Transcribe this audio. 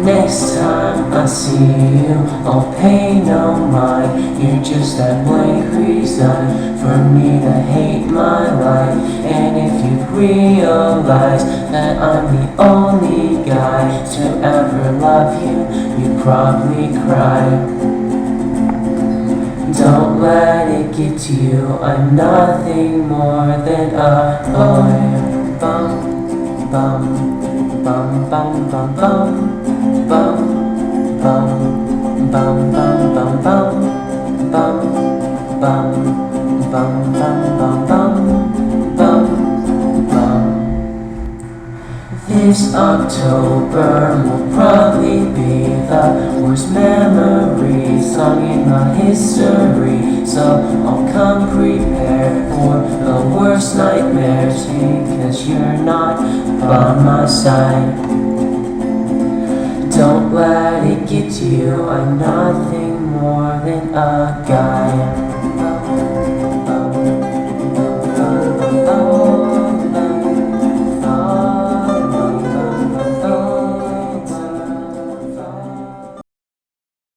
Next time I see you, I'll pay no mind. You're just that blank reason for me to hate my life. And if you realize that I'm the only guy to ever love you, you'd probably cry. Don't let it get to you, I'm nothing more than a boy. Bum, bum, bum, bum, bum, bum. Bum, bum, bum, bum, bum, bum, bum, bum, bum, bum, bum, bum, bum, bum. This October will probably be the worst memory song in my history. So I'll come prepared for the worst nightmares, because you're not by my side. Don't let it get to you, I'm nothing more than a guy.